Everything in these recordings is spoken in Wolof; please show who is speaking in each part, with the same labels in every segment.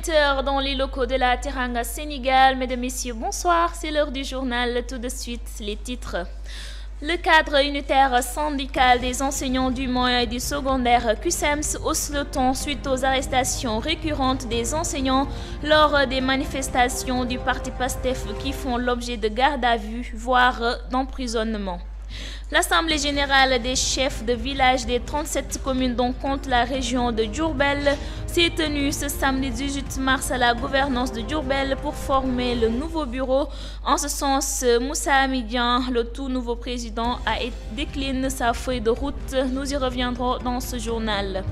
Speaker 1: 8 heures dans les locaux de la Teranga Sénégal. Mesdames, Messieurs, bonsoir. C'est l'heure du journal. Tout de suite, les titres. Le cadre unitaire syndical des enseignants du moyen et du secondaire CUSEMS hausse le ton suite aux arrestations récurrentes des enseignants lors des manifestations du parti PASTEF qui font l'objet de garde à vue, voire d'emprisonnement. L'Assemblée générale des chefs de village des 37 communes dont compte la région de Diourbel s'est tenue ce samedi 18 mars à la gouvernance de Diourbel pour former le nouveau bureau. En ce sens, Moussa Amidian, le tout nouveau président, décline sa feuille de route. Nous y reviendrons dans ce journal.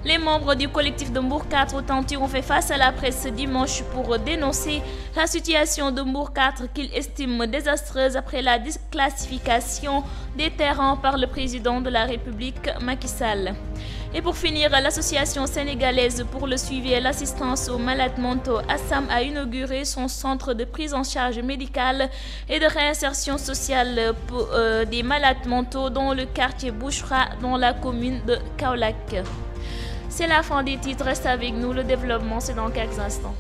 Speaker 1: Les membres du collectif de Mbour 4 Authentique ont fait face à la presse ce dimanche pour dénoncer la situation de Mbour 4 qu'ils estiment désastreuse après la déclassification des terrains par le président de la République, Macky Sall. Et pour finir, l'association sénégalaise pour le suivi et l'assistance aux malades mentaux Assam a inauguré son centre de prise en charge médicale et de réinsertion sociale des malades mentaux dans le quartier Bouchra dans la commune de Kaolack. C'est la fin des titres, reste avec nous, le développement c'est dans quelques instants.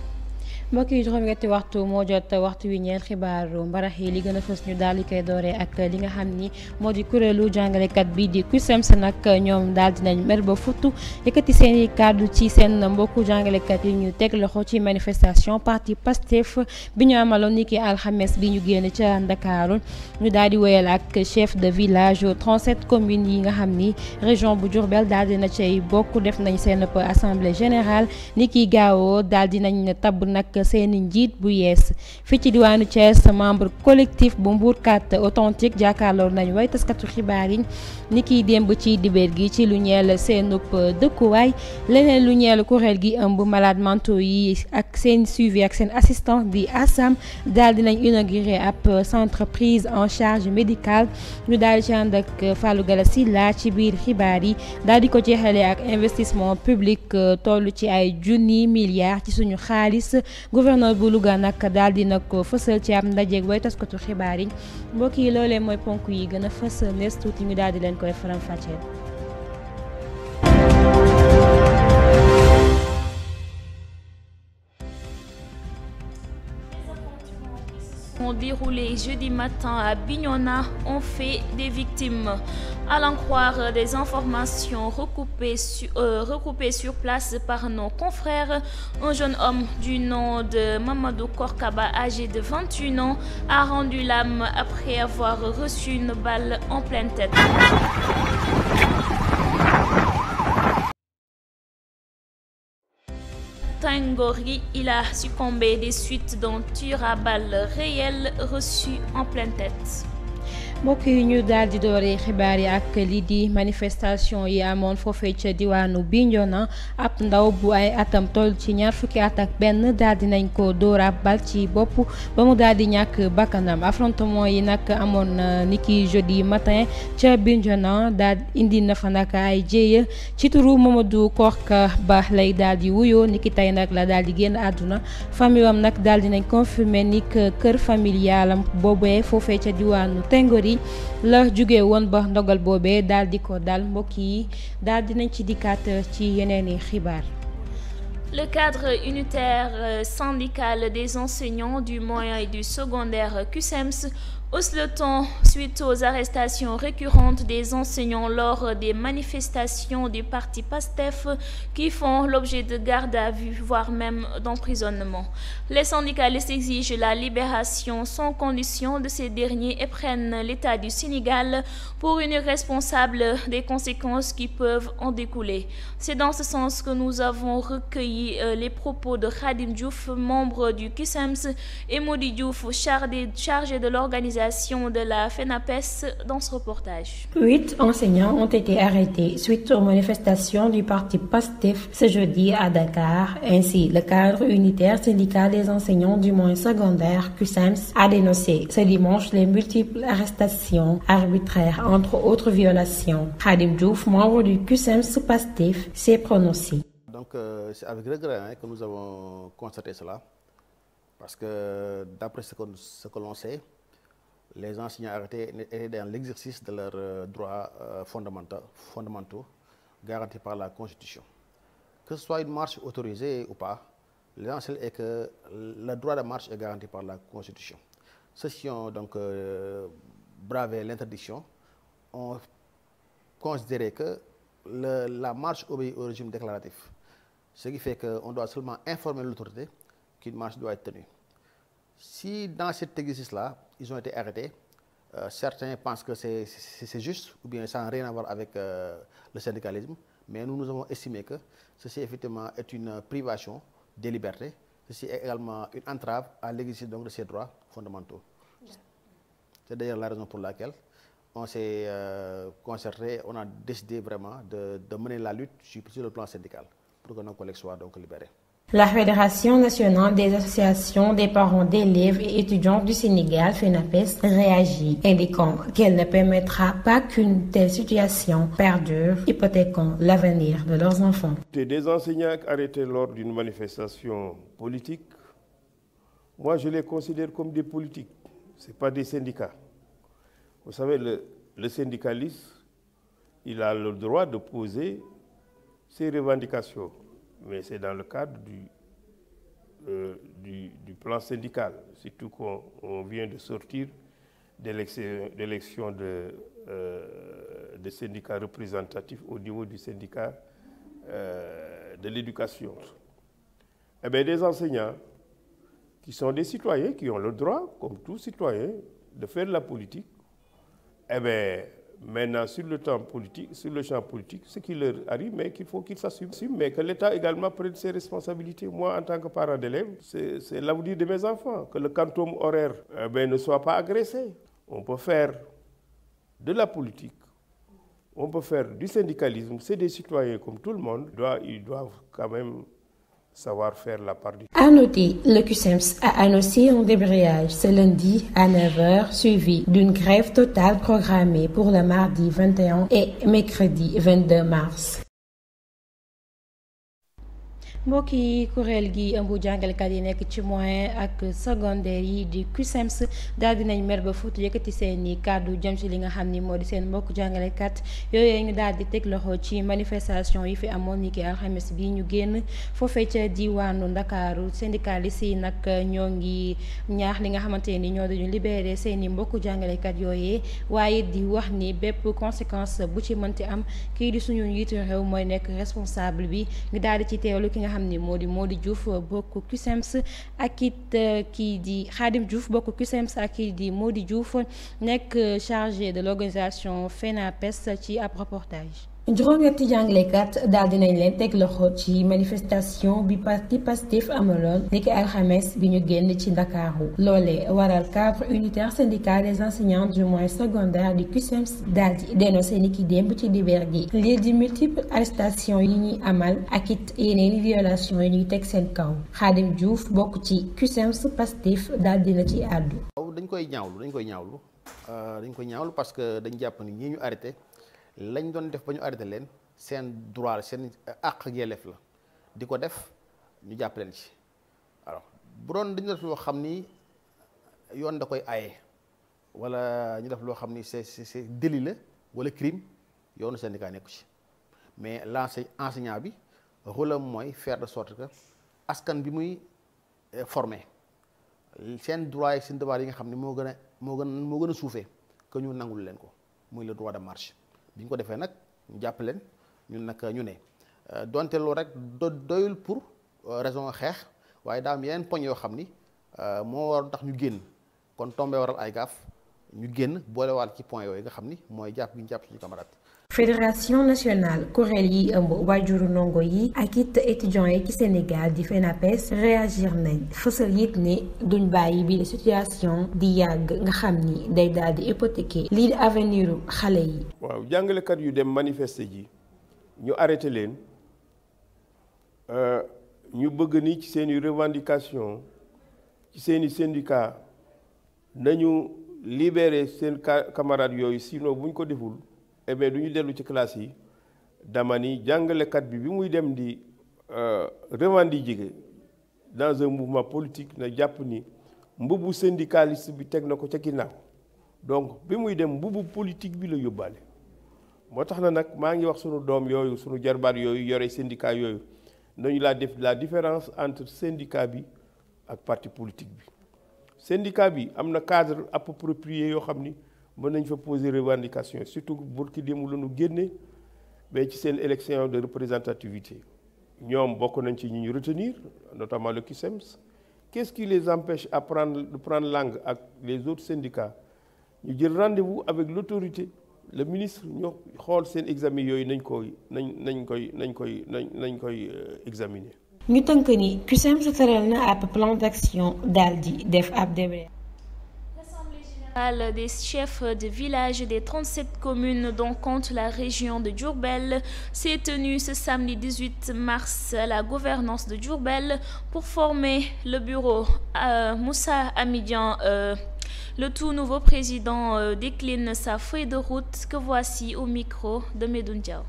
Speaker 2: mbokk yi juróom-ñetti waxtu moo jot waxtu wi ñeel xibaaru mbarax yi li gën a fës ñu daal di koy dooree ak li nga xam ni moo di kuréelu jàngalekat bi di CUSEMS nag ñoom daal dinañ mer ba futtu yëkkati seen i kàddu ci seen mbokku jàngalekat yi ñu teg loxo ci manifestation parti PASTEF bi ñu amaloon ni ki alxames bi ñu génn ca Ndakaaru ñu daal di wéyal ak chef de village 37 communes yi nga xam ni région bu Diourbel daal dina cay bokk def nañ seen assemblée générale ni ki gaawoo daal dinañ tabb nag seeni njiit bu yees fii ci diwaanu Thiès membre collectif bu Mbour 4 Authentique jàkkaarloo nañu way taskatu xibaar yi ni kiy démb ci dibéer gi ci lu ñeel seenub dëkkuwaay leneen lu ñeel kuréel gi ëmb malade mentaux yi ak seen suivi ak seen assistant di ASAM daal dinañ inauguré ab centre prise en charge médicale ñu daal di ci ànd ak Fallou Galassi la ci biir xibaar yi daal di ko jeexale ak investissement public toll ci ay junni milliards ci suñu xaalis gouverneur bu Louga nag daal di nag fësal ci ab ndajeeg way taskatu xibaar yi mbokk yi loolee mooy ponk yi gën a fës nees tuuti ñu daal di leen koy faram-fàcceel.
Speaker 1: Ont déroulé jeudi matin à Bignona ont fait des victimes. À l'en croire des informations recoupées sur place par nos confrères, un jeune homme du nom de Mamadou Korkaba, âgé de 21 ans, a rendu l'âme après avoir reçu une balle en pleine tête. Tangori, il a succombé des suites d'un tir à balles réel reçu en pleine tête.
Speaker 2: mbokk yi ñu daal di dooree xibaar yi ak lii di manifestation yi amoon foofee ca diwaanu Bignona ab ndaw bu ay atam toll ci ñaar fukki at ak benn daal di nañ ko dóor ab bal ci bopp ba mu daal di ñàkk bakkanam affrontement yi nag amoon ni ki jeudi matin ca Bignona daal indi na fa nag ay jéeya ci turu Mamadou Korka Ba lay daal di wuyoo ni ki tey nag la daal di génn àdduna famille am nag daal di nañ confirmer ni kër familialam boobee foofee ca diwaanu Tengori la jóge woon ba ndogal boobee daal di ko dal mbokk yi daal dinañ ci dikkaat ci yeneen i xibaar.
Speaker 1: Le cadre unitaire syndical des enseignants du moyen et du secondaire CUSEMS hausse le ton suite aux arrestations récurrentes des enseignants lors des manifestations du parti PASTEF qui font l'objet de garde à vue, voire même d'emprisonnement. Les syndicalistes exigent la libération sans condition de ces derniers et prennent l'État du Sénégal pour une responsable des conséquences qui peuvent en découler. C'est dans ce sens que nous avons recueilli les propos de Khadim Diouf, membre du CUSEMS, et Modi Diouf, chargé de l'organisation de la FENAPES dans ce reportage.
Speaker 3: 8 enseignants ont été arrêtés suite aux manifestations du parti PASTEF ce jeudi à Dakar. Ainsi, le cadre unitaire syndical des enseignants du moyen secondaire CUSEMS a dénoncé ce dimanche les multiples arrestations arbitraires, entre autres violations. Khadim Diouf, membre du CUSEMS PASTEF, s'est prononcé.
Speaker 4: Donc c'est avec regret que nous avons constaté cela, parce que d'après ce que l'on sait, les enseignants arrêtés étaient dans l'exercice de leurs droits fondamentaux garantis par la Constitution. Que ce soit une marche autorisée ou pas, L'essentiel est que le droit de marche est garanti par la Constitution. Ceux qui ont donc bravé l'interdiction ont considéré que la marche obéit au régime déclaratif, ce qui fait qu'on doit seulement informer l'autorité qu'une marche doit être tenue. Si dans cet exercice-là, ils ont été arrêtés, certains pensent que c'est juste ou bien ça n'a rien à voir avec le syndicalisme, mais nous avons estimé que ceci effectivement est une privation des libertés, ceci est également une entrave à l'exercice donc de ces droits fondamentaux. C'est d'ailleurs la raison pour laquelle on s'est concerté, on a décidé vraiment de mener la lutte sur le plan syndical pour que nos collègues soient donc libérés.
Speaker 3: La Fédération nationale des associations des parents d'élèves et étudiants du Sénégal, FENAPES, réagit, indiquant qu'elle ne permettra pas qu'une telle situation perdure, hypothéquant l'avenir de leurs enfants.
Speaker 5: Des enseignants arrêtés lors d'une manifestation politique, moi je les considère comme des politiques, ce n'est pas des syndicats. Vous savez, le syndicaliste, il a le droit de poser ses revendications, mais c'est dans le cadre du plan syndical, surtout qu'on vient de sortir d'élection de syndicats représentatifs au niveau du syndicat de l'éducation. Eh bien, des enseignants qui sont des citoyens, qui ont le droit, comme tout citoyen, de faire de la politique. Eh bien, maintenant, sur le champ politique, ce qui leur arrive, mais qu'il faut qu'ils s'assument, mais que l'État également prenne ses responsabilités. Moi, en tant que parent d'élève, c'est l'avenir de mes enfants, que le quantum horaire ne soit pas agressé. On peut faire de la politique, on peut faire du syndicalisme, c'est des citoyens comme tout le monde, ils doivent quand même savoir faire la part du...
Speaker 3: À noter, le CUSEMS a annoncé un débrayage ce lundi à 9h, suivi d'une grève totale programmée pour le mardi 21 et mercredi 22 mars.
Speaker 2: mbokk yi kuréel gi ëmb jàngalekat yi nekk ci moyen ak secondaire yi di CUSEMS daal dinañ mer ba fuutu yëkkati seeni kàddu jëm ci li nga xam ni moo di seen mbokk jàngalekat yooyu ñu daal di teg loxo ci manifestation yi fi amoon ni ki alxames bi ñu génn foofee ca diwaanu Ndakaaru syndicalistes yi nag ñoo ngi ñaax li nga xamante ni ñoo dañu libéré seeni mbokk jàngalekat yooyee waaye di wax ni bépp conséquence bu ci mënti am kii di suñu njiitu réew mooy nekk responsable bi ñu daal di ci teewlu ki nga xam ni moo di Diouf bokk CUSEMS ak it kii di Khadim Diouf bokk CUSEMS ak kii di Mody Diouf nekk chargé de l'organisation FENAPES ci ab reportage.
Speaker 3: juróom-ñetti jàngalekat daal dinañ leen teg loxo ci manifestation bi parti Pastef amaloon niki alxames bi ñu génn ci Ndakaaru loolee waral cadre unitaire syndical des enseignants du moyen secondaire du CUSEMS daal di dénoncé niki démb ci dibeer gi lii di multiples arrestations yi ñuy amal ak it yeneeni violations yi ñuy teg seen kaw Khadim Diouf bokk ci CUSEMS Pastef daal dina ci àddu.
Speaker 4: dañ koy ñaawlu parce que dañ jàpp ni ñii ñu arrêté lañ doon def ba ñu arrêté leen seen droit seen àq ak yelleef la di ko def ñu jàpp leen ci alors bu doon dañu def loo xam ni yoon da koy aaye wala ñu def loo xam ni c'est délit la wala crime yoonu syndicat nekku ci mais enseignant bi rôle am mooy faire de sorte que askan bi muy formé seen droit yi seen devoir yi nga xam ni moo gën a suufee que ñu nangul leen ko muy le droit de marche. bi ñu ko defee nag ñu jàpp leen ñun nag ñu ne donte loolu rek doyul pour raison xeex waaye daa am yeneen poñ yoo xam ni moo war tax ñu génn kon tombé waral ay gaaf ñu génn boolewaal ci point yooyu nga xam ni mooy jàpp bi ñu jàpp suñu camarade.
Speaker 3: Fédération nationale kuréel yi ëmb waajuru ndongo yi ak it étudiants yi ci Sénégal di FENAPES réagir nañ fësal it ne duñ bàyyi bi la situation di yàgg nga xam ni day daal di hypothéquer lii di avenir xale yi.
Speaker 5: waaw jàngalekat yu dem manifester ji ñu arrêté leen ñu bëgg ni ci seeni revendication ci seeni syndicat nañu libérer seen camarades yooyu sinon buñ ko deful. Eh bien du ñu dellu ci classe yi dama ni jàngalekat bi muy dem di revendiquer dans un mouvement politique na jàpp ni mbubu syndicaliste bi teg na ko ca ginnaaw donc bi muy dem mbubu politique bi la yóbbaale moo tax na nag maa ngi wax sunu doom yooyu sunu jarbaat yooyu yore syndicat yooyu nañu la différence entre syndicat bi ak parti politique bi. syndicat bi am na cadre approprié yoo xam ni mën nañ fa poser revendication surtout burki démb la ñu génne ba ci seen élection de représentativité ñoom bokk nañ ci ñi ñu retenir notamment le CUSEMS. Qu'est-ce qui les empêche de prendre langue avec les autres syndicats? Ñu jël rendez-vous avec l'autorité, le ministre ñoo xool seen examen yooyu nañ koy examiner.
Speaker 3: ñu tënk ni CUSEMS tëral na ab plan d'action daal di def ab débat.
Speaker 1: Des chefs de village des 37 communes dont compte la région de Diourbel s'est tenue ce samedi 18 mars à la gouvernance de Diourbel pour former le bureau. Moussa Amidian, le tout nouveau président, décline sa feuille de route que voici au micro de Medoune Diaw.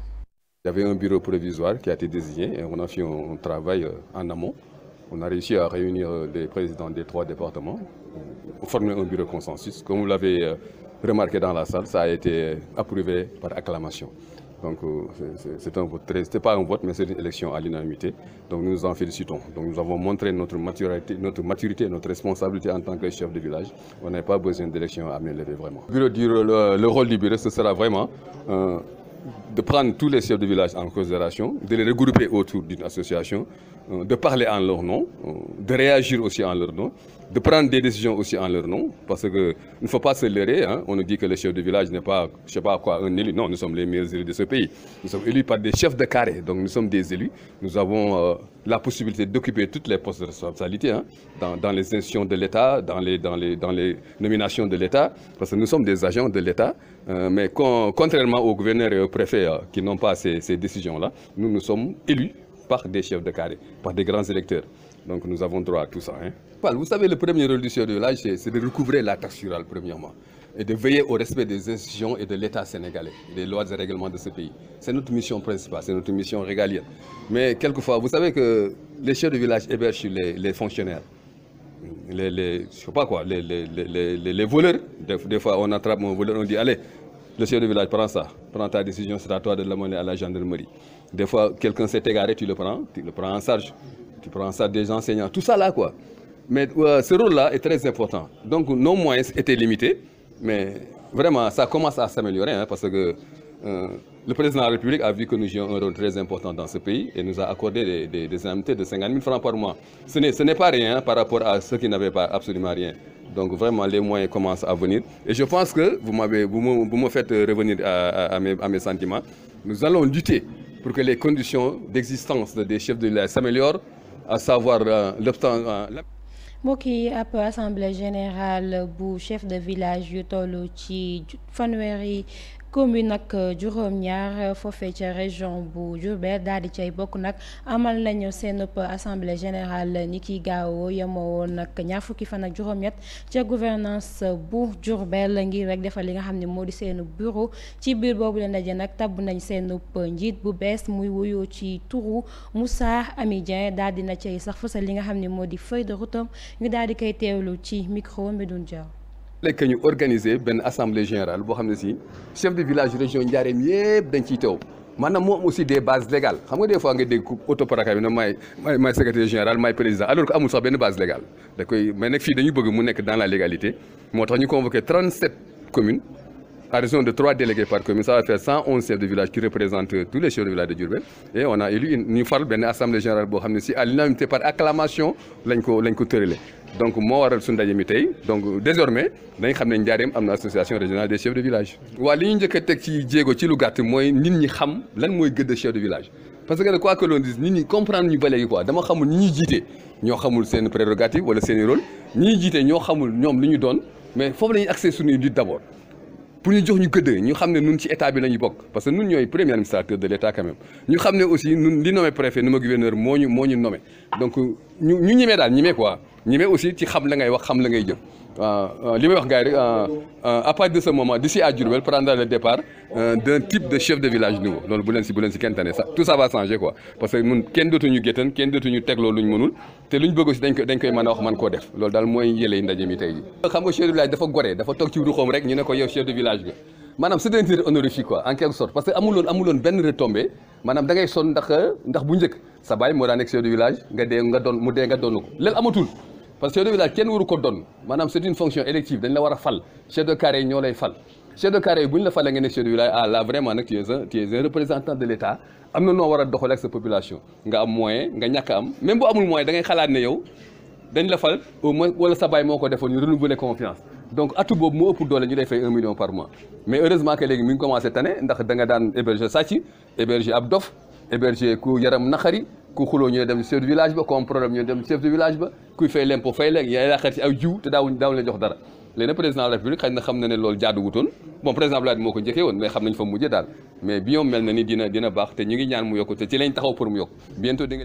Speaker 6: Il y avait un bureau provisoire qui a été désigné et on a fait un travail en amont. On a réussi à réunir les présidents des 3 départements pour former un bureau consensus. Comme vous l'avez remarqué dans la salle, ça a été approuvé par acclamation. Donc c'est un vote c'était pas un vote, mais c'est une élection à l'unanimité. Donc nous nous en félicitons. Donc nous avons montré notre maturité, notre responsabilité en tant que chef de village. On n'a pas besoin d'élection à main levée vraiment. Le rôle du bureau, ce sera vraiment de prendre tous les chefs de village en considération, de les regrouper autour d'une association, de parler en leur nom, de réagir aussi en leur nom, de prendre des décisions aussi en leur nom, parce qu'il ne faut pas se leurrer. Hein. On nous dit que le chef de village n'est pas, je sais pas quoi, un élu. Non, nous sommes les meilleurs élus de ce pays. Nous sommes élus par des chefs de carré, donc nous sommes des élus. Nous avons la possibilité d'occuper toutes les postes de responsabilité hein, dans les institutions de l'État, dans les nominations de l'État, parce que nous sommes des agents de l'État. Mais contrairement aux gouverneurs et aux préfets qui n'ont pas ces décisions-là, nous sommes élus par des chefs de carré, par des grands électeurs. Donc nous avons droit à tout ça. Hein. Vous savez, le premier rôle du chef de village, c'est de recouvrer la taxe rurale, premièrement, et de veiller au respect des institutions et de l'État sénégalais, des lois et règlements de ce pays. C'est notre mission principale, c'est notre mission régalienne. Mais quelquefois, vous savez que les chefs de village hébergent les fonctionnaires. Je sais pas quoi, les voleurs. Des fois, on attrape un voleur, on dit, allez, le chef de village, prends ça, prends ta décision, c'est à toi de l'amener à la gendarmerie. Des fois, quelqu'un s'est égaré, tu le prends en charge. Tu prends ça des enseignants, tout ça là quoi. Mais ce rôle-là est très important. Donc nos moyens étaient limités, mais vraiment ça commence à s'améliorer hein, parce que le président de la République a vu que nous jouons un rôle très important dans ce pays et nous a accordé des indemnités de 50 000 francs par mois. Ce n'est pas rien hein, par rapport à ceux qui n'avaient pas absolument rien. Donc vraiment les moyens commencent à venir. Et je pense que vous me faites revenir à mes sentiments. Nous allons lutter pour que les conditions d'existence des chefs de village s'améliorent, à savoir
Speaker 2: mbokk yi ab assemblée générale bu chef de village yu toll ci fanweeri commune ak juróom-ñaar foofee ca région bu Diourbel daal di cay bokk nag amal nañu seen assemblée générale ni ki gaaw yemoo woon nag ñaar fukki fan ak juróom-ñett ca gouvernance bu Diourbel ngir rek defal li nga xam ne moo di seen bureau ci biir boobu la ndaje nag tabb nañ seen njiit bu bees muy wuyoo ci turu Moussa Amidian daal di na cay sax fësal li nga xam ne moo di feuille de route ñu daal di koy teewlu ci micro Medoune Diaw.
Speaker 6: léegi ñu organiser benn assemblée générale boo xam ne si chef de village région Ndiarème yëpp dañ ciy teew maanaam moo am aussi des bases légales xam nga des fois nga dégg autoparaka bi ne maay secrétaire général maay président alors que amul sax benn base légale da koy mais nag fii dañu bëgg mu nekk dans la légalité moo tax ñu convoqué 37 communes à raison de 3 délégués par commune ça va faire 111 chefs de village qui représentent tous les chefs de village de Diourbel et on a élu ñu faral benn assemblée générale boo xam ne si à l'unanimité par acclamation lañ ko tëralee. Donc moo waral suñu ndaje mi tey donc désormais dañ xam ne Ndiarème am na association régionale des chefs de village. waa li ñu njëkk a teg ci jéego ci lu gàtt mooy nit ñi xam lan mooy gëdd chef de village parce que quoi que l'on dise nit ñi comprendre ñu ba léegi quoi dama xamul ñi ñuy jiite ñoo xamul seen prérogative wala seen i rôle ñi ñuy jiite ñoo xamul ñoom li ñu doon mais foofu la ñuy accès suñuy lutte d'abord pour ñu jox ñu gëdd ñu xam ne ñun ci état bi la ñuy bokk parce que ñun ñooy premier administrateur de l'état quand même ñu xam ne aussi ñun li nommé préfet nommé gouverneur moo ñu nommé donc ñu ñemee daal ñemee quoi ñemee aussi ci xam la ngay wax xam la ngay jëf li may wax gars yi rek à partir de ce moment d'ici à Diourbel prendra le départ d'un type de chef de village nouveau loolu bu leen si kenn tane tout ça va changer quoi parce que ñun kenn dootuñu géttan kenn dootuñu tegloo luñ mënul te luñ bëgg aussi dañ koy mën a wax man koo def loolu daal mooy yëlee ndaje mi tey ji xam nga chef de village dafa goree dafa toog ci ruxoom rek ñu ne ko yow chef de village bi maanaam c'est un titre honorifique quoi en quelque sorte parce que amuloon benn retombée maanaam da ngay sonn ndax bu njëkk sa baay moo daan nekk chef de village nga dee nga doon mu dee nga doon ko léegi amatul parce que chef de village kenn waru ko doon maanaam c'est une fonction élective dañ la war a fal chef de carré yi ñoo lay fal chef de carré yi bu ñu la falee nga nekk chef de village là vraiment nag tu es un représentant de l'État am na noo war a doxalee ak sa population nga am moyen nga ñàkk am même bu amul moyen da ngay xalaat ne yow dañ la fal au moins wala sa baay moo ko defoon ñu renouveler confiance donc atu boobu moo ëpp doole ñu lay fay 1 million par mois mais heureusement que léegi mi ngi commencé tane ndax da nga daan héberger sàcc héberger ab dof héberger ku yaram naqari ku xuloo ñu dem chef de village ba ku am problème ñu dem chef de village ba kuy fay l'impôt fay leen yaa yaakaar ci ay jiw te daawuñ la jox dara léegi nag président de la République xëy na xam na ne loolu jaadu wutoon bon président Blade moo ko njëkkee woon mais xam nañ fa mujjee daal mais bi ñoom mel na ni dina baax te ñu ngi ñaan mu yokku te ci lañ taxaw pour mu yokk bientôt di nga.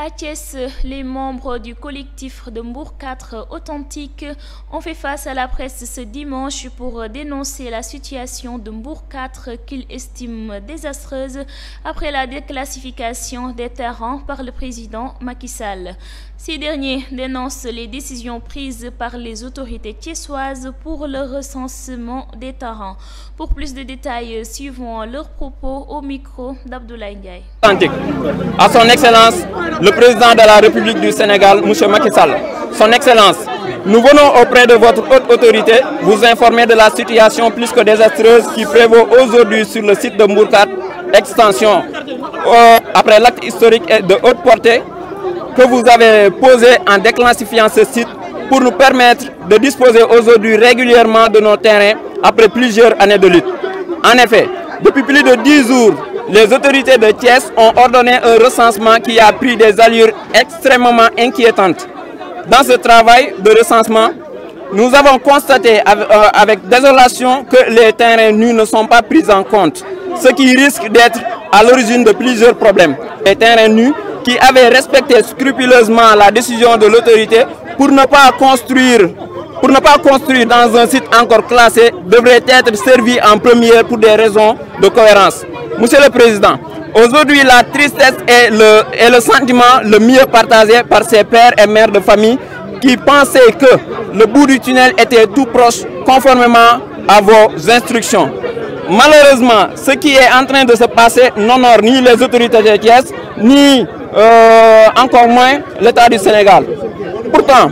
Speaker 1: À Thiès, les membres du collectif de Mbour 4 Authentique ont fait face à la presse ce dimanche pour dénoncer la situation de Mbour 4 qu'ils estiment désastreuse après la déclassification des terrains par le président Macky Sall. Ces derniers dénoncent les décisions prises par les autorités thiessoises pour le recensement des terrains. Pour plus de détails, suivons leurs propos au micro d'Abdoulaye Ndiaye.
Speaker 7: À son Excellence, le président de la République du Sénégal, M. Macky Sall. Son Excellence, nous venons auprès de votre haute autorité vous informer de la situation plus que désastreuse qui prévaut aujourd'hui sur le site de Mbour 4 Extension. Après l'acte historique et de haute portée que vous avez posé en déclassifiant ce site pour nous permettre de disposer aujourd'hui régulièrement de nos terrains après plusieurs années de lutte. En effet, depuis plus de 10 jours, les autorités de Thiès ont ordonné un recensement qui a pris des allures extrêmement inquiétantes. Dans ce travail de recensement, nous avons constaté avec désolation que les terrains nus ne sont pas pris en compte, ce qui risque d'être à l'origine de plusieurs problèmes. Les terrains nus qui avaient respecté scrupuleusement la décision de l'autorité pour ne pas construire dans un site encore classé devraient être servis en première pour des raisons de cohérence. Monsieur le Président, aujourd'hui la tristesse est le sentiment le mieux partagé par ces pères et mères de famille qui pensaient que le bout du tunnel était tout proche conformément à vos instructions. Malheureusement, ce qui est en train de se passer n'honore ni les autorités de Thiès, ni encore moins l'État du Sénégal. Pourtant,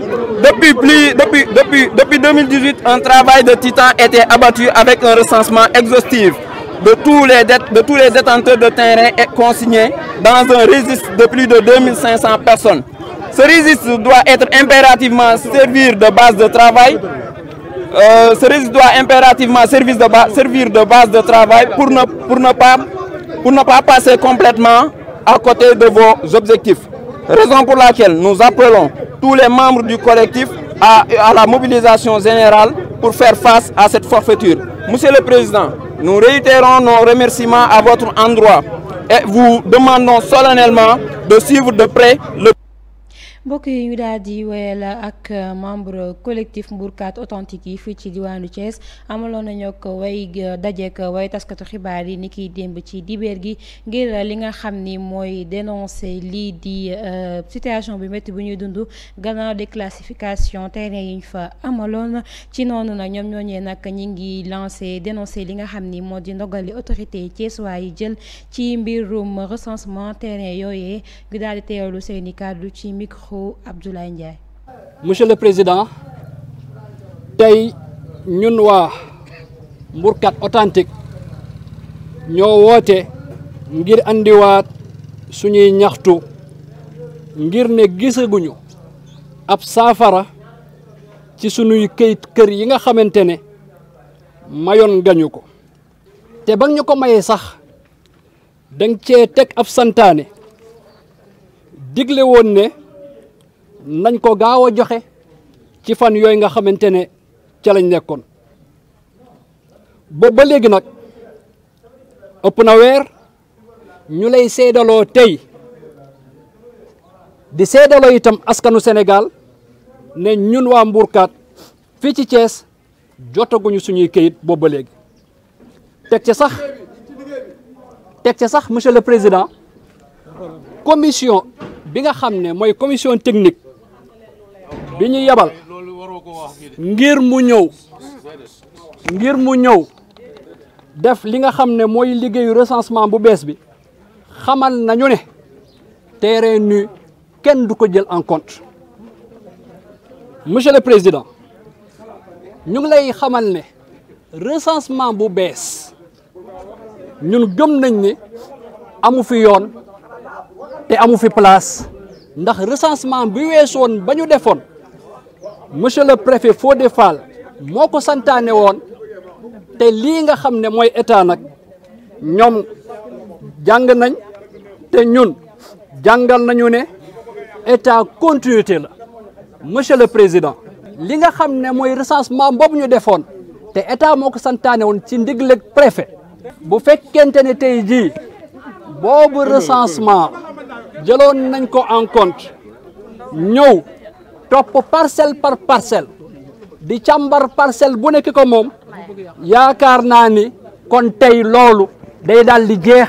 Speaker 7: depuis 2018, un travail de titan était abattu avec un recensement exhaustif de tous les détenteurs de terrain et consignés dans un registre de plus de 2500 personnes. Ce registre doit être impérativement servir de base de travail. Ce registre doit impérativement servir de base de travail pour ne pas passer complètement à côté de vos objectifs. Raison pour laquelle nous appelons tous les membres du collectif à la mobilisation générale pour faire face à cette forfaiture. Monsieur le Président, nous réitérons nos remerciements à votre endroit et vous demandons solennellement de suivre de près le
Speaker 2: mbokk yi ñu daal di wéyal ak membre collectif Mbour 4 Authentique yi fii ci diwaanu Thiès amaloon nañu ko dajeek way taskatu xibaar yi ni kiy démb ci dibeer gi ngir li nga xam ni mooy dénoncer lii di situation bi métti bu ñuy dund gannaaw déclassification terrain yi ñu fa amaloon ci noonu nag ñoom ñooñee nag ñi ngi dénoncer li nga xam ni moo di ndogali autorité thiessois yi jël ci mbirum recensement terrain yooyee ñu daal di teewlu seeni kàddu ci micro Abdoulaye Ndiaye.
Speaker 8: Monsieur le Président, tey ñun waa Mbour 4 Authentique ñoo woote ngir andiwaat suñuy ñaxtu ngir ne gisaguñu ab saafara ci suñuy këyit kër yi nga xamante ne mayoon gañu ko te ba ñu ko mayee sax dang cee teg ab santaane digle woon ne nañ ko gaaw a joxe ci fan yooyu nga xamante ne ca lañ nekkoon boobu ba léegi nag ëpp na weer ñu lay seedaloo tey di seedaloo itam askanu Sénégal ne ñun waa Mbour 4 fii ci Thiès jotaguñu suñuy këyit boobu ba léegi teg ca sax monsieur le Président commission bi nga xam ne mooy commission technique bi ñu yebal ngir mu ñëw def li nga xam ne mooy liggéeyu recensement bu bees bi xamal nañu ne terrain nu kenn du ko jël en compte monsieur le président ñu ngi lay xamal ne recensement bu bees ñun gëm nañ ne amu fi yoon te amu fi place ndax recensement bi weesu woon ba ñu defoon monsieur le préfet Fodé Fall moo ko santaane woon te lii nga xam ne mooy état nag ñoom jàng nañ te ñun jàngal nañu ne état continuité la monsieur le président li nga xam ne mooy recensement boobu ñu defoon te état moo ko santaane woon ci ndigle préfet bu fekkente ne tey jii boobu recensement jëloon nañ ko en compte ñëw topp parcelle par parcelle di càmbar parcelle bu nekk ko moom yaakaar naa ni kon tey loolu day daal di jeex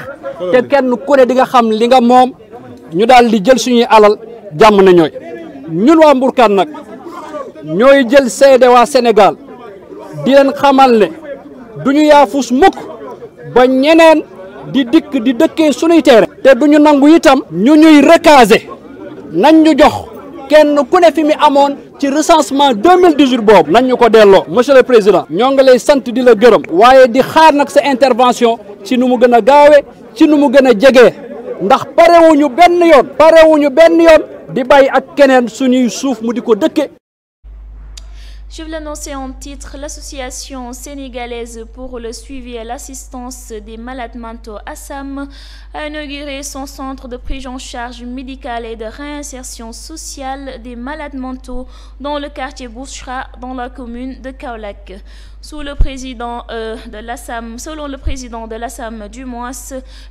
Speaker 8: te kenn ku ne di nga xam li nga moom ñu daal di jël suñuy alal jàmm na ñooy ñun waa Mbourkat nag ñooy jël seede waa Sénégal di leen xamal ne duñu yaafus mukk ba ñeneen di dikk di dëkkee suñuy terrain te duñu nangu itam ñu ñuy recaser nañ ñu jox kenn ku ne fi mi amoon ci recensement 2018 boobu nañ ñu ko delloo monsieur le président ñoo ngi lay sant di la gërëm waaye di xaar nag sa intervention ci nu mu gën a gaawe ci nu mu gën a jegee ndax parewuñu benn yoon di bàyyi ak keneen suñuy suuf mu di ko dëkke.
Speaker 1: Je vous l'annonçais en titre, l'association sénégalaise pour le suivi et l'assistance des malades mentaux ASAM a inauguré son centre de prise en charge médicale et de réinsertion sociale des malades mentaux dans le quartier Bouchra, dans la commune de Kaolack. Selon le président de l'ASAM du moins,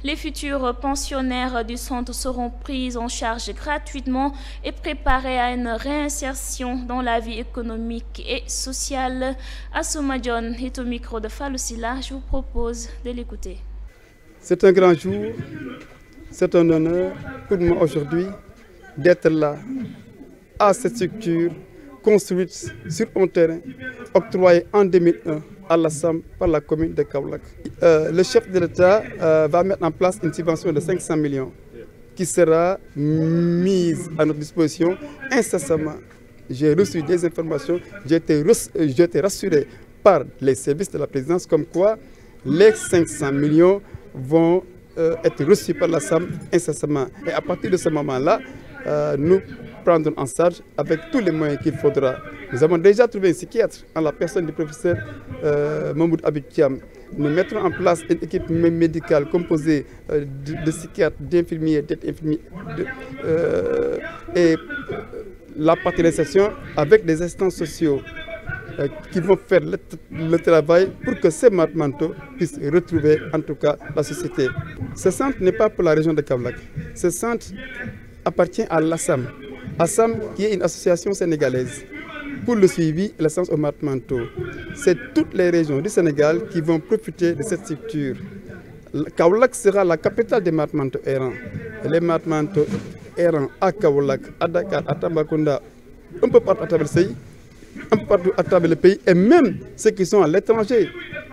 Speaker 1: les futurs pensionnaires du centre seront pris en charge gratuitement et préparés à une réinsertion dans la vie économique et sociale. Assouma Dione est au micro de Fallou Silla. Je vous propose de l'écouter.
Speaker 9: C'est un grand jour, c'est un honneur pour moi aujourd'hui d'être là à cette structure construite sur un terrain octroyé en 2001 à l'ASAM par la commune de Kaolack. Le chef de l'État va mettre en place une subvention de 500 millions qui sera mise à notre disposition incessamment. J'ai reçu des informations, j'ai été rassuré par les services de la présidence comme quoi les 500 millions vont être reçus par l'ASAM incessamment. Et à partir de ce moment-là, nous prendrons en charge avec tous les moyens qu'il faudra. Nous avons déjà trouvé un psychiatre en la personne du professeur Mahmoud Abidjam. Nous mettrons en place une équipe médicale composée de psychiatres, d'infirmiers, et la participation avec des assistants sociaux qui vont faire le travail pour que ces malades mentaux puissent retrouver en tout cas la société. Ce centre n'est pas pour la région de Kaolack. Ce centre appartient à l'ASAM. ASAM qui est une association sénégalaise pour le suivi et l'assistance aux malades mentaux. C'est toutes les régions du Sénégal qui vont profiter de cette structure. Kaolack sera la capitale des malades mentaux errants. Les malades mentaux errants à Kaolack, à Dakar, à Tambacounda, un peu partout à travers le pays, un peu partout à travers le pays, et même ceux qui sont à l'étranger,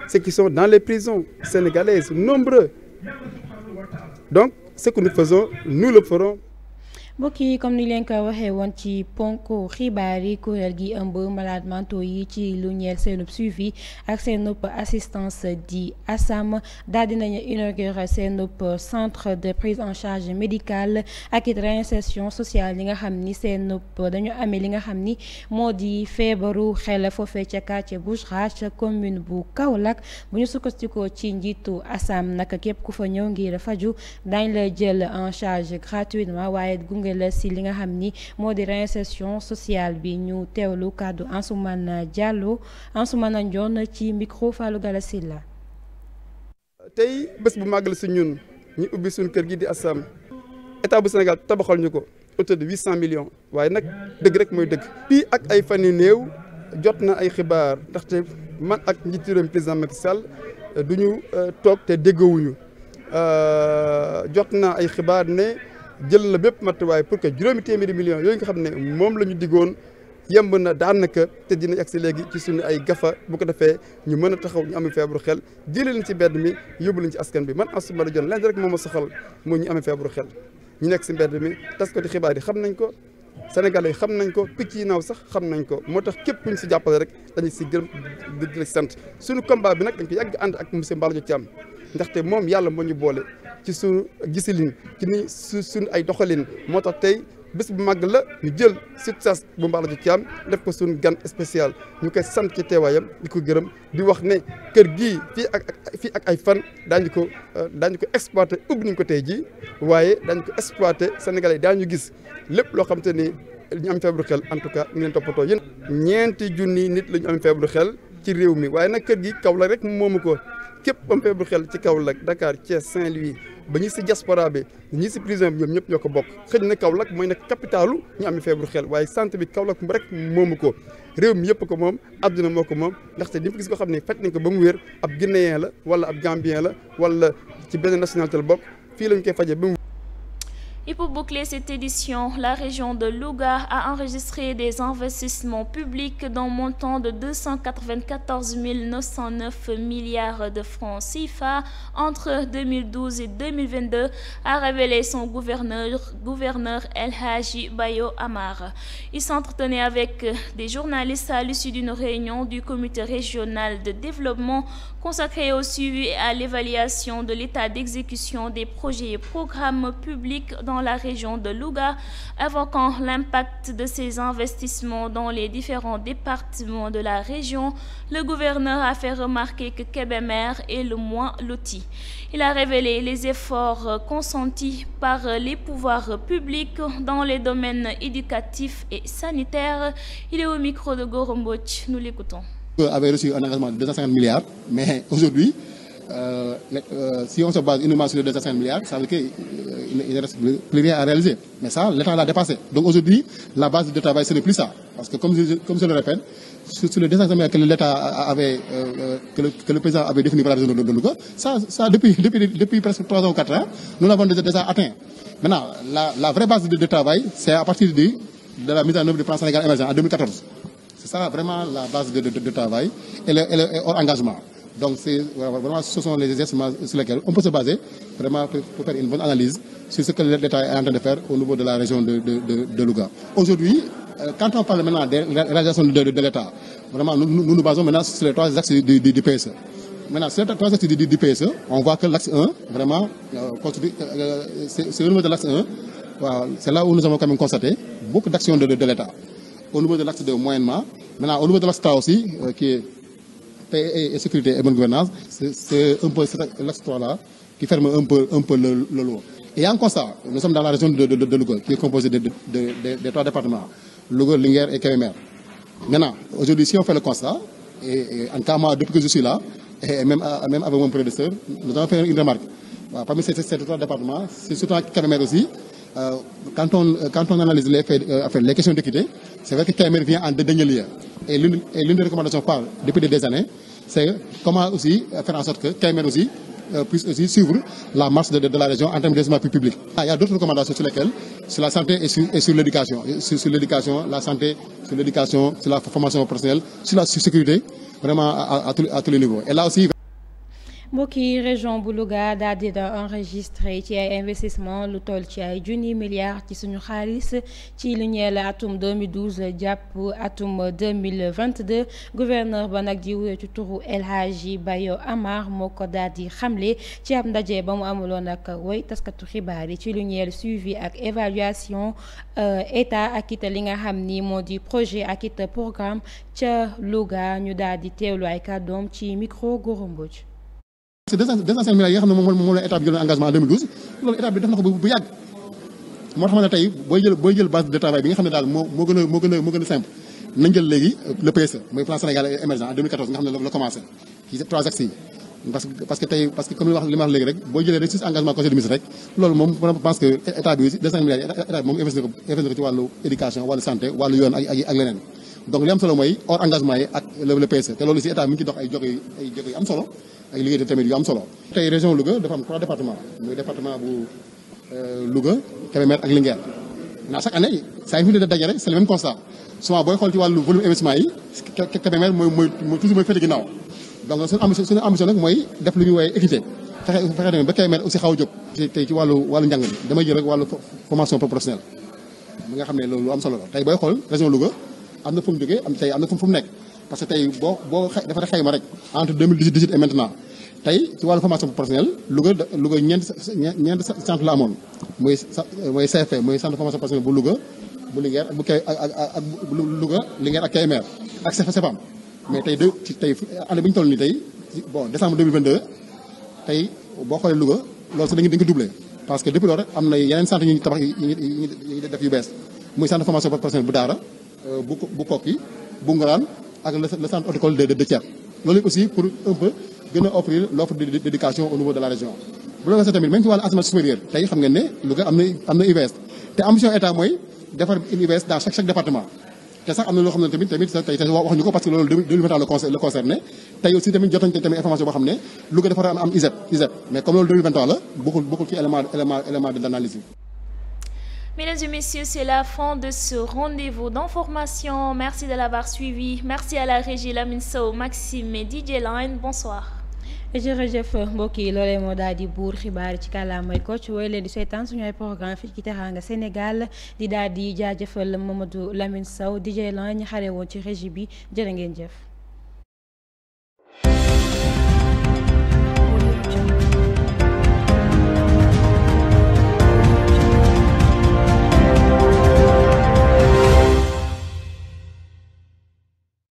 Speaker 9: ceux qui sont dans les prisons sénégalaises, nombreux. Donc, ce que nous faisons, nous le ferons.
Speaker 2: mbokk yi comme ni leen ko waxee woon ci ponk xibaar yi kuréel gi ëmb malades mentaux yi ci lu ñeel seenub suivi ak seenub assistance di ASAM daal dinañu inaugurer seenub centre de prise en charge médicale ak it réinsertion sociale yi nga xam ni seenub dañu amee li nga xam ni moo di feebaru xel foofee ca quartier Bouchra ca commune bu Kaolack bu ñu sukkandikoo ci njiitu ASAM nag képp ku fa ñëw ngir faju dañ la jël en charge gratuitement waaye la si li nga xam ni moo di réinsertion sociale bi ñu teewlu kàddu Ansoumana Diallo Ansoumana Dione ci micro Fallou Galassi la
Speaker 9: tey bés bu màggal si ñun ñu ubbi suñu kër gi di ASAM état bu Sénégal tabaxal ñu ko autour de 800 millions waaye nag dëgg rek mooy dëgg fii ak ay fan yu néew jot na ay xibaar ndaxte man ak njiitu réew mi président Macky Sall du ñu toog te déggoowuñu jot na ay xibaar ne jël la bépp matuwaay pour que juróomi téeméeri millions yooyu nga xam ne moom la ñu diggoon yemb na daanaka te dina agsi léegi ci suñu ay gafa bu ko defee ñu mën a taxaw ñu amee feebaru xel jëlee leen ci mbedd mi yóbbu leen ci askan bi man Ansoumana Dione lenn rek moo ma soxal mooy ñu amee feebaru xel ñu nekk si mbedd mi tas ko di xibaar yi xam nañ ko Sénégalais yi xam nañ ko picc yi naaw sax xam nañ ko moo tax képp kuñ si jàppale rek dañu si gërëm di la sant suñu combat bi nag dañ ko yàgg ànd ak monsieur Mballo Thiam ndaxte moom yàlla moo ñu boole ci suñu gisilin ci ni suñu ay doxalin moo tax tey bés bu màgg la ñu jël succès bu Mballo Thiam def ko suñu gan spécial ñu koy sant ci teewaayam di ko gërëm di wax ne kër gii fii ak ay fan daañu ko exploité ubbi nañu ko tey jii waaye daañu ko exploité Sénégalais daañu gis lépp loo xam te ni ñu am feebaru xel en tout cas ñu leen toppatoo yéen ñeenti junni nit la ñu am feebaru xel ci réew mi waaye nag kër gi Kaolack rek moomu ko képp am feebaru xel ci Kaolack Dakar Thiès Saint-Louis ba ñi si diaspora bi ñi si prison bi ñoom ñëpp ñoo ko bokk xëy na Kaolack mooy nag capitalu ñu am feebaru xel waaye santé bi Kaolack rek moomu ko réew mi yëpp ko moom adduna moo ko moom ndaxte di gis ko xam ne faj nañ ko ba mu wér ab Guinéen la wala ab Gambien la wala ci benn nationalité la bokk fii lañ koy fajee ba mu.
Speaker 1: Et pour boucler cette édition, la région de Louga a enregistré des investissements publics d'un montant de 294 909 milliards de francs CFA entre 2012 et 2022, a révélé son gouverneur El Hadji Bayo Amar. Il s'entretenait avec des journalistes à l'issue d'une réunion du comité régional de développement consacré au suivi et à l'évaluation de l'état d'exécution des projets et programmes publics dans la région de Louga, évoquant l'impact de ces investissements dans les différents départements de la région. Le gouverneur a fait remarquer que Kébémer est le moins loti. Il a révélé les efforts consentis par les pouvoirs publics dans les domaines éducatifs et sanitaires. Il est au micro de Gora Mbodj. Nous l'écoutons.
Speaker 10: Avait reçu un engagement de 250 milliards, mais aujourd'hui, si on se base uniquement sur les 250 milliards, ça veut dire qu'il ne reste plus rien à réaliser. Mais ça, l'État l'a dépassé. Donc aujourd'hui, la base de travail, ce n'est plus ça. Parce que comme je le répète, sur les 250 milliards que l'État avait, que le président avait défini pour la région de Louga, ça depuis presque 3 ans ou 4 ans, nous l'avons déjà atteint. Maintenant, la vraie base de travail, c'est à partir de la mise en œuvre du plan Sénégal émergent en 2014. C'est ça vraiment la base de travail et hors engagement. Donc vraiment, ce sont les instruments sur lesquels on peut se baser vraiment pour faire une bonne analyse sur ce que l'État est en train de faire au niveau de la région de Louga. Aujourd'hui, quand on parle maintenant des réalisations de l'État, vraiment nous basons maintenant sur les 3 axes du PSE. Maintenant, sur les 3 axes du PSE, on voit que l'axe 1, vraiment, c'est au niveau de l'axe 1, c'est là où nous avons quand même constaté beaucoup d'actions de l'État. Au niveau de l'axe de moyennement, maintenant au niveau de l'axe 3 aussi, qui est paix et sécurité et bonne gouvernance, c'est un peu l'axe 3 là qui ferme un peu le lot. Et en constat, nous sommes dans la région de Louga, qui est composée des 3 départements, Louga, Linguère et Kébémer. Maintenant, aujourd'hui, si on fait le constat, et en cas moi, depuis que je suis là, et même avec mon prédécesseur, nous avons fait une remarque. Parmi ces 3 départements, c'est surtout à Kébémer aussi. Quand on analyse les questions d'équité, c'est vrai que Kébémer vient en dernier lieu. Et l'une des recommandations phares depuis des années, c'est comment aussi faire en sorte que Kébémer aussi puisse aussi suivre la marche de la région en termes d'investissement public. Il y a d'autres recommandations sur lesquelles, sur la santé et sur l'éducation. Sur l'éducation, la santé, sur l'éducation, sur la formation professionnelle, sur la sécurité, vraiment à tous les niveaux. Et là aussi,
Speaker 2: mbokki région bu Louga daal di enregistré ci ay investissement lu toll ci ay junni milliards ci suñu xaalis ci lu ñeel atum 2012 jàpp atum 2022 gouverneur ba nag di wuyoo ci turu El Hadji Bayo Amar moo ko daal di xamle ci ab ndaje ba mu amuloon ak way taskatu xibaar yi ci lu ñeel suivi ak évaluation état ak it li nga xam ni moo di projet ak it programme ca Louga ñu daal di teewlu ay kàddoom ci micro Gora Mbodj.
Speaker 10: C'est 205 milliards yi nga xam ne moom la état bi jëloon engagement en 2012 loolu état bi def na ko bu yàgg moo tax ma ne tey booy jël base de travail bi nga xam ne daal moo gën a simple nañ jël léegi le PSE mooy plan Sénégal émergent en 2014 nga xam ne la commencé ci 3 axes yi parce que comme li ma wax léegi rek booy jëlee rek 6 engagement conseil des ministres rek loolu moom je pense que état bi 205 milliards état bi moom investi ko ci wàllu éducation wàllu santé wàllu yoon ak leneen donc li am solo mooy hors engagement yi ak le PSE te loolu si état mi ngi ci dox ay joge yu am solo ay liggéey tamit yu am solo. tey région Louga dafa am 3 départements muy département bu Louga Kébémer ak Linguère maintenant chaque année saa yu fi dajale c'est le même constat souvent booy xool ci wàllu volume investissement yi Kébémer mooy toujours mooy féete ginnaaw donc suñu ambition nag mooy def lu ñuy woowee équité fexe tamit ba Kébémer aussi xaw a jóg tey ci wàllu njàng bi damay jël rek wàllu formation professionnelle mi nga xam ne loolu am solo la tey booy xool région Louga am na fu mu jógee am na fu mu nekk parce que tey boo dafa xayma rek entre 2018 et maintenant tey ci wàllu formation professionnelle Louga ñeent centre la amoon mooy CFP mooy centre de formation professionnelle bu Louga bu Linguère ak bu Kay ak bu Louga Linguère ak Kébémer ak CFAM mais tey année bi ñu toll nii tey bon décembre 2022 tey boo xoolee Louga loolu sax dañ ko doublé parce que depuis loolu rek am na yeneen centre yu ñu tabax yi def yu bees muy centre de formation professionnelle bu Daara bu Kokki bu Ngoraan ak le centre horticole de Thiès loolu aussi pour un peu gën a offrir l'offre d'éducation au niveau de la région. bu loolu tamit même ci wàllu enseignement supérieur tey xam ngeen ne Louga am na UVS te ambition état mooy defar une UVS dans chaque département te sax am na loo xam ne tamit tey waxuñu ko parce que loolu 2023 le concerné tey aussi tamit jotañ tamit information boo xam ne Louga dafa am ISEP mais comme loolu 2023 la bokkul ci élément d'analyse.
Speaker 1: Mesdames et messieurs, c'est la fin de ce rendez-vous d'information. Merci de l'avoir suivi. Merci à la régie Lamine Sow, Maxime et DJ Line. Bonsoir.
Speaker 2: jërëjëf mbokk yi loolee moo daal di buur xibaar ci kàllaamay Kocc wooy leen di seetaan suñu ay programme fii ci Teranga Sénégal di daal di jaajëfal Mamadou Lamine Sow DJ Line ñi xare woon ci régie bi jërë ngeen jëf.